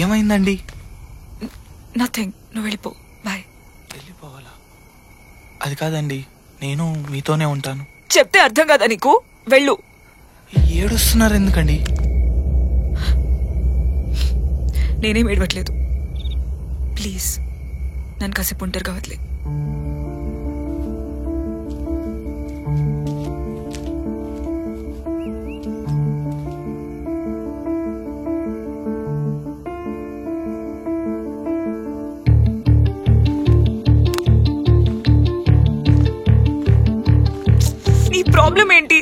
ఏమైందండి? నథింగ్, నువ్వు వెళ్ళిపో. బాయ్. వెళ్ళిపోవాలా? అది కాదండి, నేను మీతోనే ఉంటాను. చెప్తే అర్థం కాదా నీకు? వెళ్ళు. ఏడుస్తున్నారు ఎందుకండి? నేనేం ఏడవట్లేదు. ప్లీజ్ నన్ను కాసేపు ఒంటరిగా వదిలే. నీ ప్రాబ్లం ఏంటి?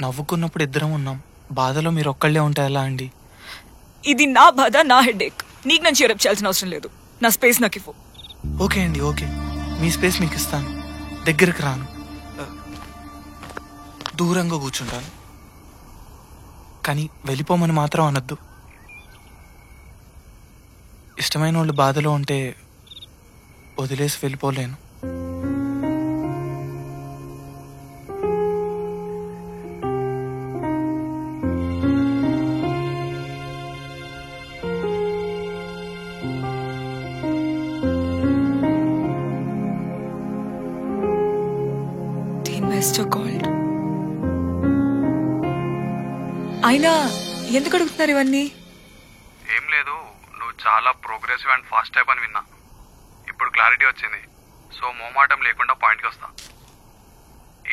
నవ్వుకున్నప్పుడు ఇద్దరం ఉన్నాం, బాధలో మీరు ఒక్కళ్ళే ఉంటే ఎలా అండి? ఇది నా బాధ, నా హెడేక్. నీకు నన్ను చేరప్ చేయాల్సిన అవసరం లేదు. నా స్పేస్ నాకు ఇవ్వు. ఓకే అండి, ఓకే. మీ స్పేస్ మీకు ఇస్తాను. దగ్గరికి రాను, దూరంగా కూర్చుంటాను. కానీ వెళ్ళిపోమని మాత్రం అనొద్దు. ఇష్టమైన వాళ్ళు బాధలో ఉంటే వదిలేసి వెళ్ళిపోలేను. అయినా ఎందుకు అడుగుతున్నారు ఇవన్నీ? ఏం లేదు, నువ్వు చాలా ప్రోగ్రెసివ్ అండ్ ఫాస్ట్ టైప్ అని విన్నా. ఇప్పుడు క్లారిటీ వచ్చింది. సో మోమాటం లేకుండా పాయింట్కి వస్తా.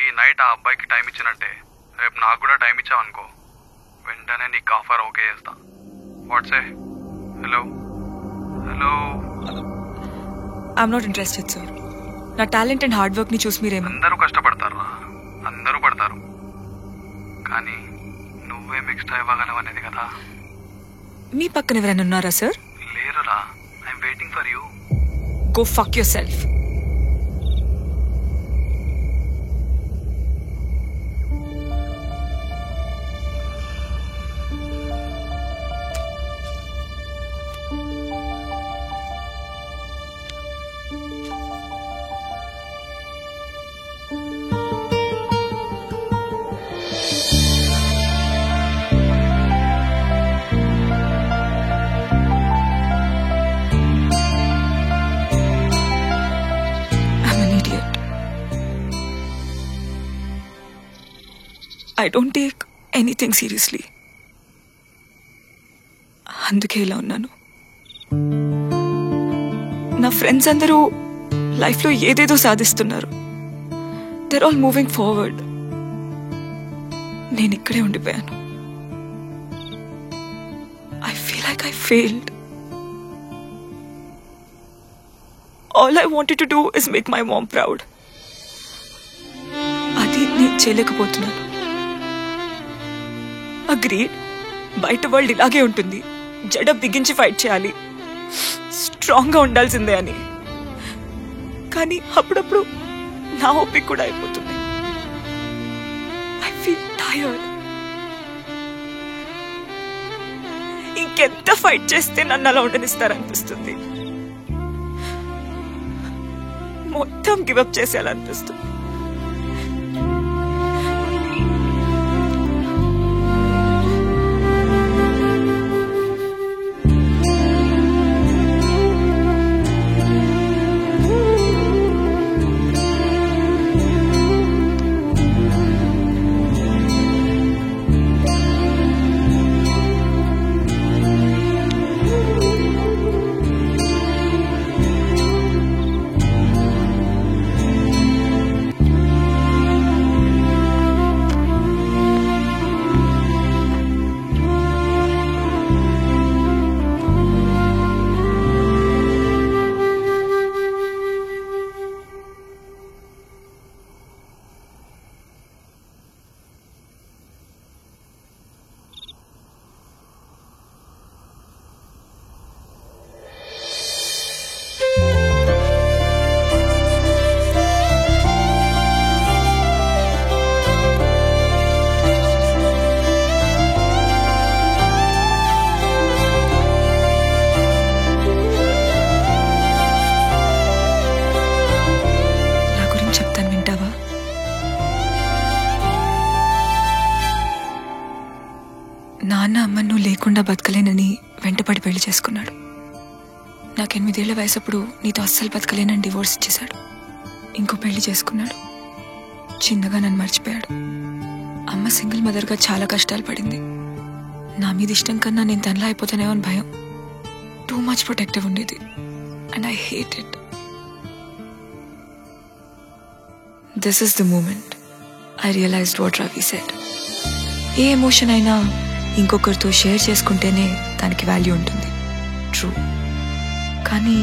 ఈ నైట్ ఆ అబ్బాయికి టైం ఇచ్చినట్టే రేపు నాకు కూడా టైం ఇచ్చావనుకో, వెంటనే నీకు ఆఫర్ ఓకే చేస్తా. వాట్సే? Hello hello. I'm not interested sir. నా టాలెంట్ అండ్ హార్డ్ వర్క్ ని చూసి మీరేమో. అందరూ కష్టపడతారు, అందరూ పడతారు, కానీ నువ్వేం ఎక్స్ట్రా ఇవ్వగలవు అనేది కదా. మీ పక్కన ఎవరైనా ఉన్నారా సార్? లేరురా, I'm waiting for you. Go fuck yourself. I don't take anything seriously. అందుకే ఇలా ఉన్నాను. నా ఫ్రెండ్స్ అందరూ లైఫ్లో ఏదేదో సాధిస్తున్నారు. they're all moving forward. నేను ఇక్కడే ఉండిపోయాను. I feel like I failed. All I wanted to do is make my mom proud. అది నేను చేయలేకపోతున్నాను. అగ్రీడ్, బయట వరల్డ్ ఇలాగే ఉంటుంది, జడబ్ బిగించి ఫైట్ చేయాలి, స్ట్రాంగ్ గా ఉండాల్సిందే అని. కానీ అప్పుడప్పుడు నా ఓపిక కూడా అయిపోతుంది. I feel tired. ఇంకెంత ఫైట్ చేస్తే నన్ను అలా ఉండనిస్తారనిపిస్తుంది. మొత్తం గివప్ చేసేయాలనిపిస్తుంది. నాన్న అమ్మ నువ్వు లేకుండా బతకలేనని వెంటపడి పెళ్లి చేసుకున్నాడు. నాకు 8 ఏళ్ల వయసప్పుడు నీతో అస్సలు బతకలేనని డివోర్స్ ఇచ్చేశాడు. ఇంకో పెళ్లి చేసుకున్నాడు. చిన్నగా నన్ను మర్చిపోయాడు. అమ్మ సింగిల్ మదర్గా చాలా కష్టాలు పడింది. నా మీద ఇష్టం కన్నా నేను తనలా అయిపోతానేమో అని భయం. టూ మచ్ ప్రొటెక్టివ్ ఉండేది. And I hate it. This is the moment I realized what Ravi said. ఏ ఎమోషన్ అయినా ఇంకొకరితో షేర్ చేసుకుంటేనే దానికి వాల్యూ ఉంటుంది. ట్రూ. కానీ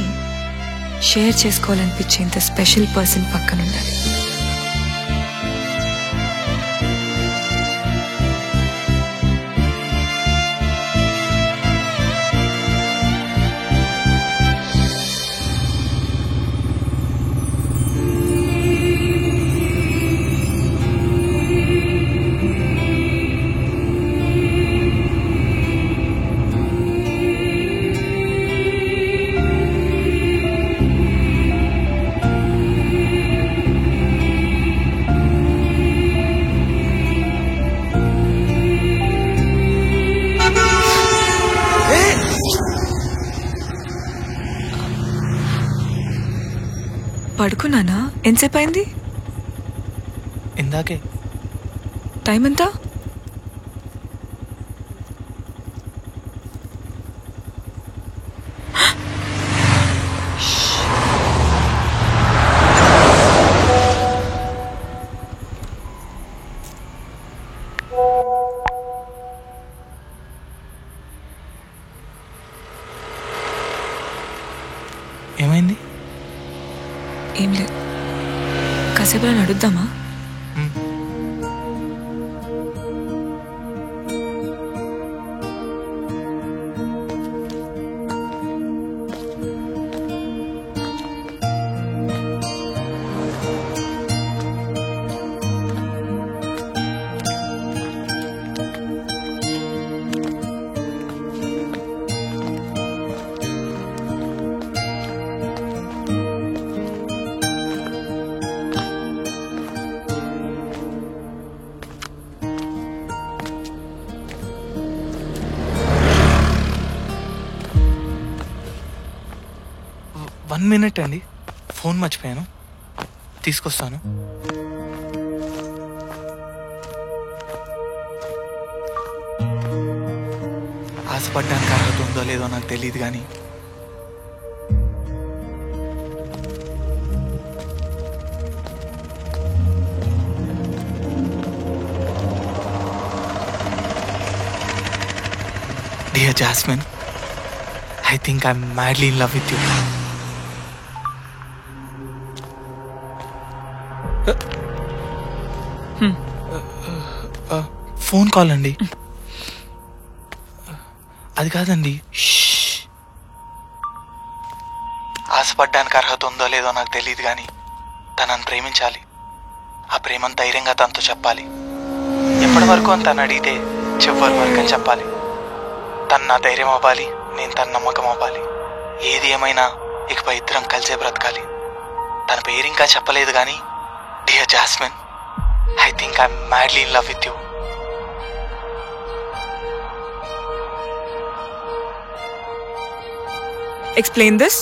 షేర్ చేసుకోవాలనిపించేంత స్పెషల్ పర్సన్ పక్కన ఉండాలి. పడుకున్నానా? ఎంతసేపు అయింది? ఇందాకే. టైం ఎంత? ఏమైంది? ఏం లేదు. కాసేపు నడుద్దామా? వన్ మినిట్ అండి, ఫోన్ మర్చిపోయాను, తీసుకొస్తాను. ఆశపడ్డానికి అర్హత ఉందో లేదో నాకు తెలియదు కానీ Dear Jasmine, I think I'm madly in love with you. Phone call అండి. అది కాదండి. ఆశపడ్డానికి అర్హత ఉందో లేదో నాకు తెలియదు కానీ తనని ప్రేమించాలి. ఆ ప్రేమను ధైర్యంగా తనతో చెప్పాలి. ఎప్పటి వరకు అని తను అడిగితే చివరి వరకు అని చెప్పాలి. తను నా ధైర్యం అవ్వాలి, నేను తన నమ్మకం అవ్వాలి. ఏది ఏమైనా ఇకపై ఇద్దరం కలిసే బ్రతకాలి. తన పేరు ఇంకా చెప్పలేదు కానీ dear jasmine, I think I'm madly in love with you. Explain this.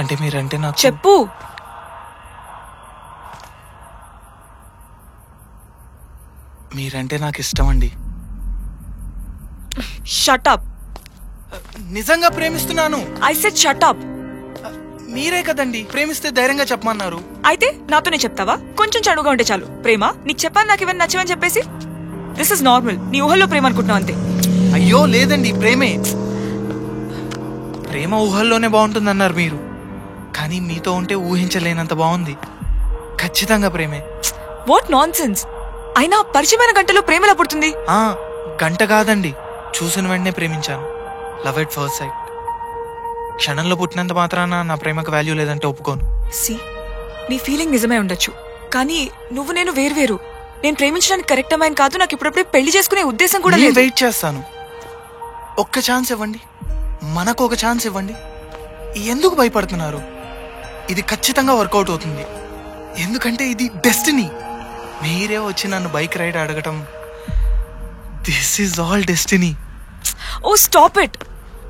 అంటే మీరంటే నాకు చెప్పు. మీరంటే నాకు ఇష్టం అండి. Shut up. నిజంగా ప్రేమిస్తున్నాను. I said shut up. మీరే కదండి ప్రేమిస్తే ధైర్యంగా చెప్పమన్నారు. అయితే నాతోనే చెప్తావా? కొంచెం చనువుగా ఉంటే చాలు. ప్రేమ నీకు చెప్పాను, నాకు ఇవన్నీ నచ్చవని చెప్పేసి. This is normal. నీ ఊహల్లో ప్రేమ అనుకుంటున్నావు అంతే. అయ్యో లేదండి, ప్రేమే. ప్రేమ ఊహల్లోనే బాగుంటుంది అన్నారు మీరు, కానీ మీతో ఉంటే ఊహించలేనంత బాగుంది. ఖచ్చితంగా ప్రేమే. What non sense. అయినా పరిచయమైన గంటలో ప్రేమలా పుడుతుంది? గంట కాదండి, చూసిన వెంటనే ప్రేమించాను. Love at first sight. క్షణంలో పుట్టినంత మాత్రాన నా ప్రేమకు వాల్యూ లేదంటే ఒప్పుకోను. సి, నీ ఫీలింగ్ నిజమే ఉండొచ్చు, కానీ నువ్వు నేను వేరు. నేను ప్రేమించడానికి కరెక్ట్ అమ్మాయిని కాదు. నాకు ఇప్పుడప్పుడే పెళ్లి చేసుకునే ఉద్దేశం కూడా లేదు. వెయిట్ చేస్తాను. ఒక్క ఛాన్స్ ఇవ్వండి, మనకు ఒక ఛాన్స్ ఇవ్వండి. ఎందుకు భయపడుతున్నారు? ఇది ఖచ్చితంగా వర్కౌట్ అవుతుంది. ఎందుకంటే ఇది డెస్టినీ. మీరే వచ్చి నన్ను బైక్ రైడ్ అడగటం, this is all destiny. Oh stop it.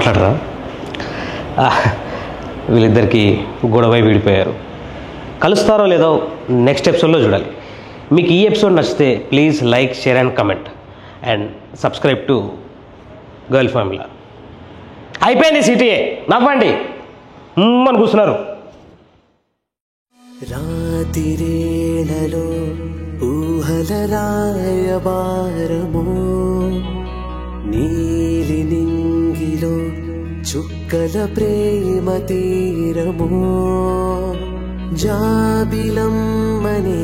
మాట్లాడరా? వీళ్ళిద్దరికి గొడవై విడిపోయారు. కలుస్తారో లేదో నెక్స్ట్ ఎపిసోడ్లో చూడాలి. మీకు ఈ ఎపిసోడ్ నచ్చితే please like, share and comment and subscribe to girl formula. అయిపోయింది సిటీఏ, నవ్వండి అని కూర్చున్నారు. రాతిరేళలో ఊహల రాయబారమో, నీలి నింగిలో చుక్కల ప్రేమ తీరమో, జాబిలమ్మనే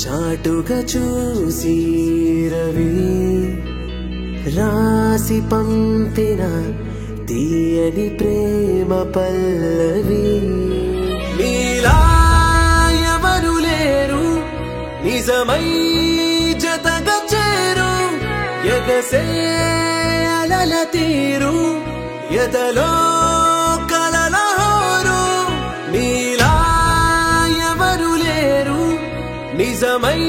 చాటుగా చూసి రవి రాసి పంపిన తీయని ప్రేమ పల్లవి. నీలా ఎవరు లేరు, నిజమై జతగా చేరు, ఎగసే అలల తీరు, ఎదలో కలల హోరు. నీలా ఎవరు లేరు, నిజమై